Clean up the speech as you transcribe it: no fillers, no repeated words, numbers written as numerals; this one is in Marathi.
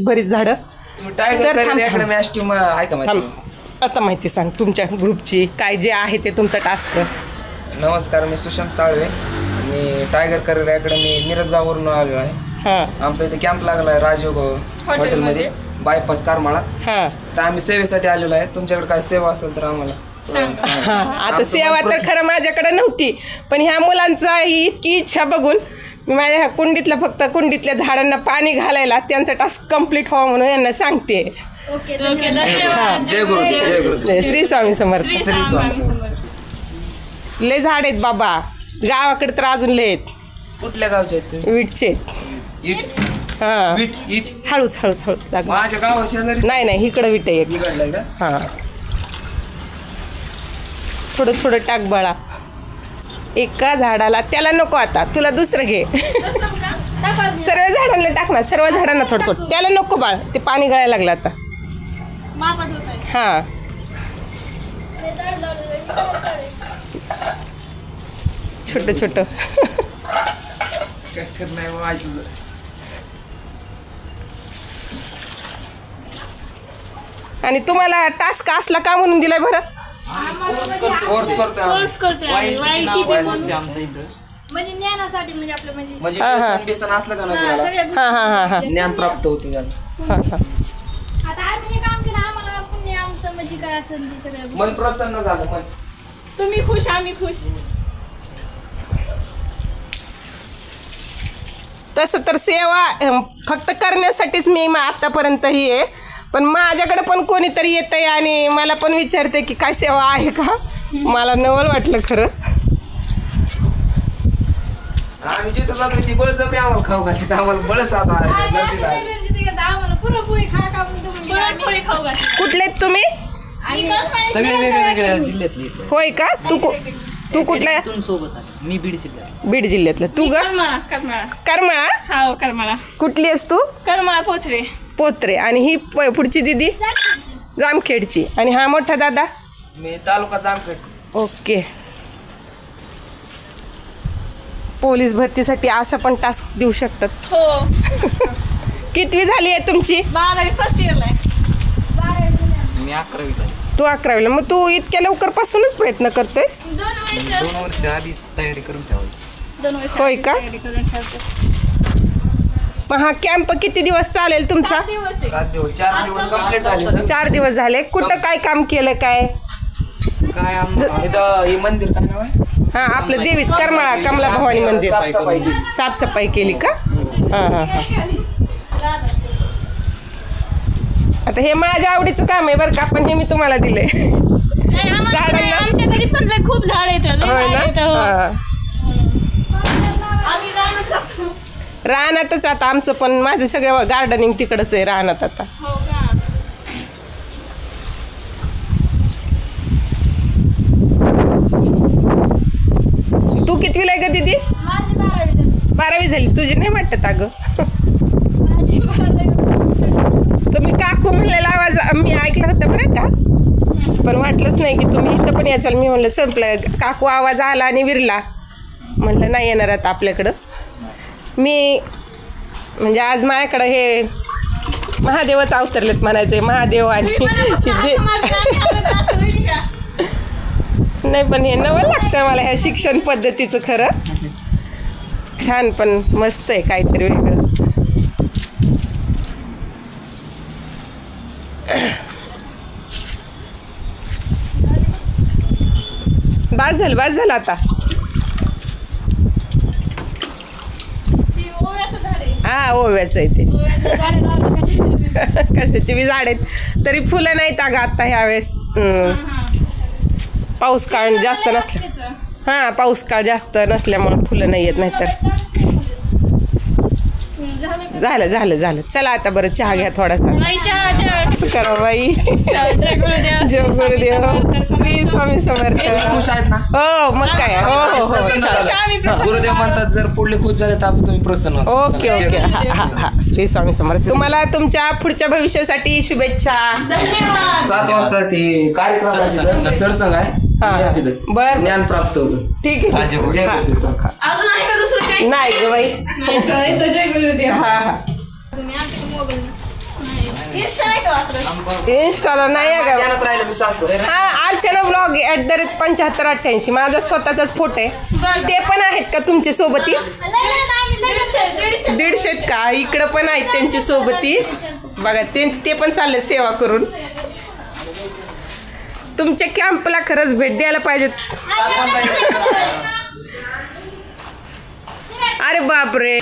बरीच झाडं. टायगर अकॅडमी टीम आहे का माहिती? आता माहिती सांग तुमच्या ग्रुपची काय जे आहे ते तुमचा टास्क. नमस्कार, मी सुशांत साळवे. मी टायगर करिअर अकॅडमी मिरजगाववरून आलेलो आहे. हां आमचा इथे कॅम्प लागला आहे राजयोग हॉटेलमध्ये बायपास करमाळा. हां तर आम्ही सेवेसाठी आलेलो आहे. तुमच्याकडे काय सेवा असेल तर आम्हाला सांगा. आता सेवा तर खरं माझ्याकडे नव्हती, पण ह्या मुलांचा ही इतकी इच्छा बघून मी माझ्या ह्या कुंडीतल्या झाडांना पाणी घालायला त्यांचा टास्क कंप्लीट व्हावा म्हणून यांना सांगते. ओके जय गुरुदेव, जय गुरुदेव. श्री स्वामी समर्थ. श्री स्वामी समर्थ. लय झाड आहेत बाबा, गावाकडे तर अजून लय आहेत. कुठल्या गावचे आहेत तुम्ही? विटचे. इट हां इट हळूच दाखव. माझ्या गावा शेजारी नाही इकडं विट आहे. बिघडलंय का? हां थोडं टाक बाळा. एका झाडाला त्याला नको, आता तुला दुसरं घे. सर्व झाडांना टाक ना, सर्व झाडांना थोडं त्याला नको बाळ, ते पाणी गळायला लागलं आता. हां छोटं आणि तुम्हाला टास्क असला का म्हणून दिलाय बरं? कोर्स करतोय म्हणजे ज्ञानासाठी, म्हणजे आपलं म्हणजे म्हणजे व्यसन बिसन असलं का नाही हां ज्ञान प्राप्त होतं त्याला. आता आम्ही हे काम केलं, आम्हाला पुण्य आमचं म्हणजे काय असेल ते सगळं. मन प्रसन्न झालं. मन तुम्ही खुश, आम्ही खुश. तसं तर सेवा फक्त करण्यासाठीच मी आतापर्यंत ही आहे, पण माझ्याकडे पण कोणीतरी येतंय आणि मला पण विचारते की काय सेवा आहे का. मला नवल वाटलं खरं. आम्ही जिथं जातो ती बळच आम्हाला खाऊ घालते, आम्हाला बळच आता आम्हाला पुरणपोळी खा पुरणपोळी खाऊ घाल. कुठले आहेत तुम्ही? सगळे वेगवेगळ्या जिल्ह्यातले. होय का? तू कुठल्या? सोबत आहे मी बीड जिल्ह्यात. बीड जिल्ह्यातलं. तू ग? करमाळा. हा करमाळा. कुठली आहेस तू? करमाळा पोत्रे. आणि ही पुढची दिदी जामखेडची. आणि हा मोठा दादा? मी तालुका जामखेड. ओके. पोलीस भरतीसाठी असा पण टास्क देऊ शकतात. हो. कितवी झाली आहे तुमची? 12वी फर्स्ट इयरला आहे. मी 11वीला आहे. तू 11वीला. मग तू इतक्या लवकरपासूनच प्रयत्न करतेस? 2 वर्ष आधीच तयारी करून ठेवायची. 2 वर्ष होय का? तयारी करून ठेवते. मग हा कॅम्प किती दिवस चालेल तुमचा? 7 दिवस आहे. 7 दिवस 4 दिवस कंप्लीट झाले. 4 दिवस झाले. कुठं काय काम केलं काय? काय इथं हे मंदिर काय नाव आहे? हां आपलं देवीच करमाळा कमला भवानी मंदिर. साफसफाई केली. साफसफाई केली का? हां आता हे माझ्या आवडीचं काम आहे बरं का, पण हे मी तुम्हाला दिलंय. नाही, आम्हाला आमच्या घरी पण लय खूप झाड येतं. होय ना? हां. आम्ही रानात जातो. रानातच आता आमचं पण, माझं सगळं गार्डनिंग तिकडंच आहे रानात आता. हो का? तू कितवीला आहे का दीदी? माझी 12वी झाली. 12वी झाली. तुझी नाही वाटत अगं? माझी 12वी. तुम्ही काकू म्हणलेला आवाज मी ऐकला होता बरं का, पण वाटलंच नाही की तुम्ही इथं पण याचाल. मी म्हणलं संपलं, काकू आवाज आला आणि विरला, म्हणलं नाही येणार आता आपल्याकडं. मी म्हणजे आज माझ्याकडं हे महादेवच अवतरलेत म्हणायचे. महादेव आणि नाही, पण हे नवं लागतं मला ह्या शिक्षण पद्धतीचं. खरं छान, पण मस्त आहे काहीतरी वेगळं. बास झालं आता. हा ओव्याचं आहे ते. कशाची बी झाड आहेत तरी फुलं नाहीत अगं आता ह्यावेळेस. पाऊस काळ जास्त नसल्या. हां पाऊस काळ जास्त नसल्यामुळं फुलं नाही येत. नाहीतर झालं. चला आता बरं चहा घ्या थोडासा. असं करा बाई. जय गुरुदेव. श्री स्वामी समर्थ. खुश आहेत ना? हो मग काय. हो. गुरुदेव म्हणतात जर पुढले खुश झाले तर आपण तुम्ही प्रसन्न व्हा. ओके. हा श्री स्वामी समर्थ. तुम्हाला तुमच्या पुढच्या भविष्यासाठी शुभेच्छा. 7 वाजता ते कार्यक्रम सरसंघ आहे. बरं ज्ञान प्राप्त होतं. ठीक आहे. जय गुरुदेव. अजून आहे का दुसरं काही? नाही ग बाई. जय गुरुदेव. हा तुम्ही आमच्या मोबाईल Insta नाही का वापरत? इंस्टाला नाही आहे का ध्यानात राहिलं मी सांगतो हा अर्चना ब्लॉग @7588 माझा स्वतःचाच फोटो आहे ते पण आहेत का तुमच्या सोबती दीडशे 150 का इकडं पण आहेत त्यांची सोबती बघा ते पण चालले सेवा करून तुमच्या कॅम्पला खरंच भेट द्यायला पाहिजेत अरे बापरे